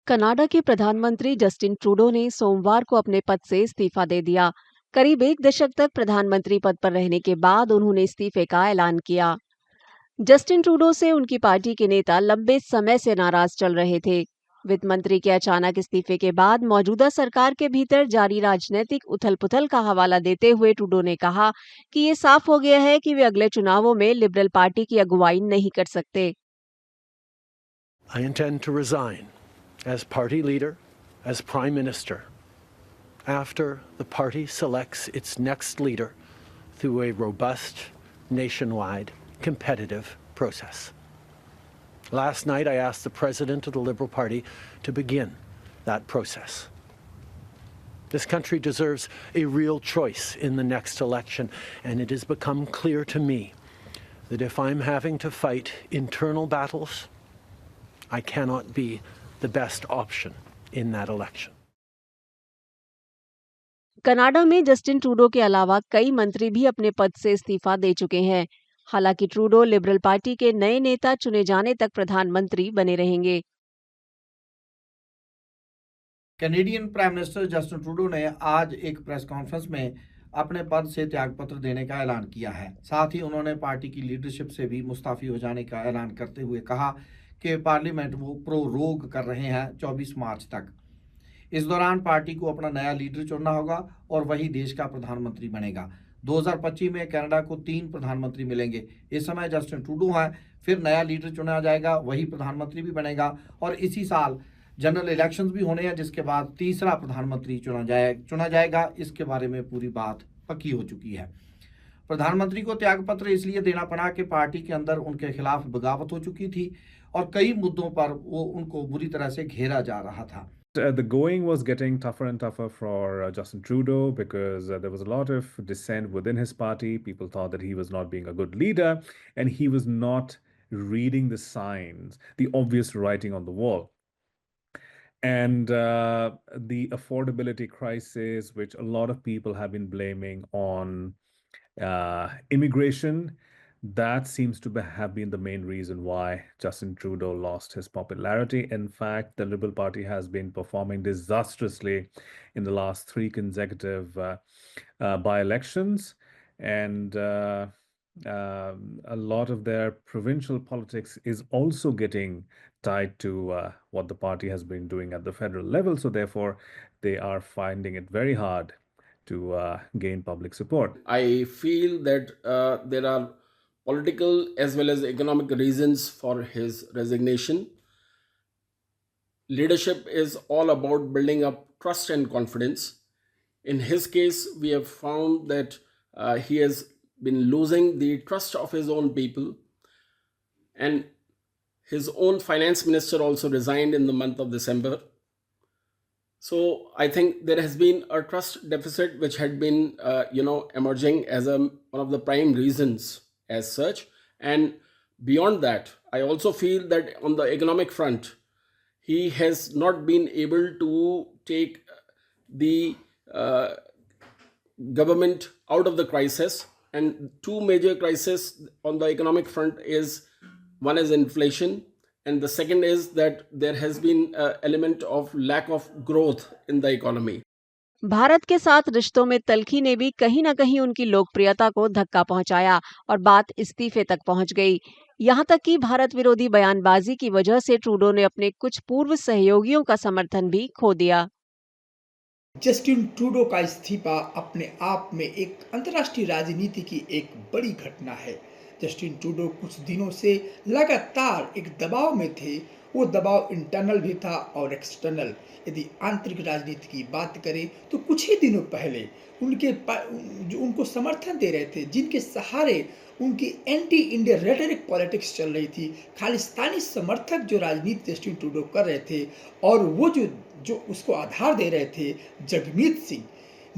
Canada के प्रधानमंत्री Justin Trudeau ने सोमवार को अपने पद से इस्तीफा दे दिया। करीब एक दशक तक प्रधानमंत्री पद पर रहने के बाद उन्होंने इस्तीफे का ऐलान किया। जस्टिन ट्रूडो से उनकी पार्टी के नेता लंबे समय से नाराज चल रहे थे। वित्त मंत्री के अचानक इस्तीफे के बाद मौजूदा सरकार के भीतर जारी राजनीतिक उथल-पुथल का हवाला देते हुए ट्रूडो ने कहा कि ये साफ हो गया है कि वे अगले चुनावों में लिबरल पार्टी की अगुवाई नहीं कर सकते। I intend to resign as party leader, as prime minister, after the party selects its next leader through a robust, nationwide, competitive process. Last night, I asked the president of the Liberal Party to begin that process. This country deserves a real choice in the next election, and it has become clear to me that if I'm having to fight internal battles, I cannot be the best option in that election. Canada में Justin Trudeau के अलावा कई मंत्री भी अपने पद से इस्तीफा दे चुके हैं। हालांकि ट्रूडो लिबरल पार्टी के नए नेता चुने जाने तक प्रधानमंत्री बने रहेंगे। Canadian prime minister Justin Trudeau ने आज एक प्रेस कॉन्फ्रेंस में अपने पद से त्यागपत्र देने का ऐलान किया है। साथ ही उन्होंने पार्टी की लीडरशिप से भी मुस्ताफी हो जाने का ऐलान करते हुए कहा कि पार्लियामेंट वो प्रोरोग कर रहे हैं 24 मार्च तक। इस दौरान पार्टी को अपना नया लीडर चुनना होगा और वही देश का प्रधानमंत्री बनेगा। 2025 में कनाडा को 3 प्रधानमंत्री मिलेंगे। इस समय जस्टिन ट्रूडो हैं, फिर नया लीडर चुना जाएगा, वही प्रधानमंत्री भी बनेगा और इसी साल जनरल इलेक्शंस भी होने हैं, जिसके बाद तीसरा प्रधानमंत्री चुना जाएगा। इसके बारे में पूरी बात पक्की हो चुकी है। प्रधानमंत्री को त्यागपत्र इसलिए देना पड़ा कि पार्टी के अंदर उनके खिलाफ बगावत हो चुकी थी और कई मुद्दों पर वो उनको बुरी तरह से घेरा जा रहा था। The going was getting tougher and tougher for Justin Trudeau because there was a lot of dissent within his party. People thought that he was not being a good leader and he was not reading the signs, the obvious writing on the wall. And the affordability crisis, which a lot of people have been blaming on immigration, that seems to have been the main reason why Justin Trudeau lost his popularity. In fact, the Liberal Party has been performing disastrously in the last 3 consecutive by-elections, and a lot of their provincial politics is also getting tied to what the party has been doing at the federal level. So therefore, they are finding it very hard to gain public support. I feel that there are political as well as economic reasons for his resignation. Leadership is all about building up trust and confidence. In his case, we have found that he has been losing the trust of his own people, and his own finance minister also resigned in the month of December. So I think there has been a trust deficit which had been emerging as one of the prime reasons as such. And beyond that, I also feel that on the economic front, he has not been able to take the government out of the crisis. And 2 major crises on the economic front is, one is inflation, and the second is that there has been an element of lack of growth in the economy. Bharat के साथ रिश्तों में तल्खी ने भी कहीं न कहीं उनकी लोकप्रियता को धक्का पहुंचाया और बात इस्तीफे तक पहुंच गई। यहां तक कि भारत विरोधी बयानबाजी की वजह से ट्रूडो ने अपने कुछ पूर्व सहयोगियों का समर्थन भी खो दिया। जस्टिन ट्रूडो का इस्तीफा अपने आप में एक अंतर्राष्ट्रीय राजनीति की एक बड़ी घटना है। जस्टिन ट्रूडो कुछ दिनों से लगातार एक दबाव में थे। वो दबाव इंटरनल भी था और एक्सटर्नल। यदि आंतरिक राजनीति की बात करें तो कुछ ही दिनों पहले जो उनको समर्थन दे रहे थे, जिनके सहारे उनकी एंटी इंडिया रेटरिक पॉलिटिक्स चल रही थी, खालिस्तानी समर्थक जो राजनीति जस्टिन ट्रूडो कर रहे थे और वो जो उसको आधार दे रहे थे, Jagmeet Singh,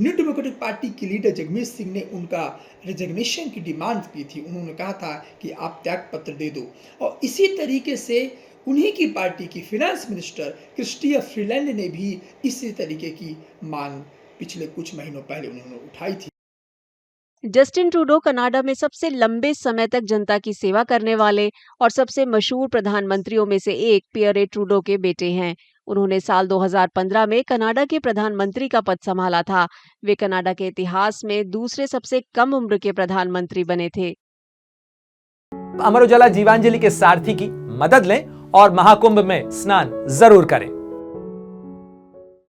new democratic party की लीडर जगमीत सिंह ने उनका रिजिग्नेशन की डिमांड की थी। उन्होंने कहा था कि आप त्यागपत्र दे दो और इसी तरीके से उन्हीं की पार्टी की फिनेंस मिनिस्टर क्रिस्टिया फ्रीलैंड ने भी इसी तरीके की मांग पिछले कुछ महीनों पहले उन्होंने उठाई थी। जस्टिन ट्रूडो कनाडा में सबसे लंबे समय तक जनता की सेवा करने वाले और सबसे मशहूर प्रधानमंत्रियों में से एक पियरे ट्रूडो के बेटे हैं। उन्होंने साल 2015 में कनाडा के प्रधानमंत्री का पद संभाला था। वे कनाडा के इतिहास में दूसरे सबसे कम उम्र के प्रधानमंत्री बने थे। अमर उजाला जीवांजलि के सारथी की मदद लें और महाकुंभ में स्नान जरूर करें।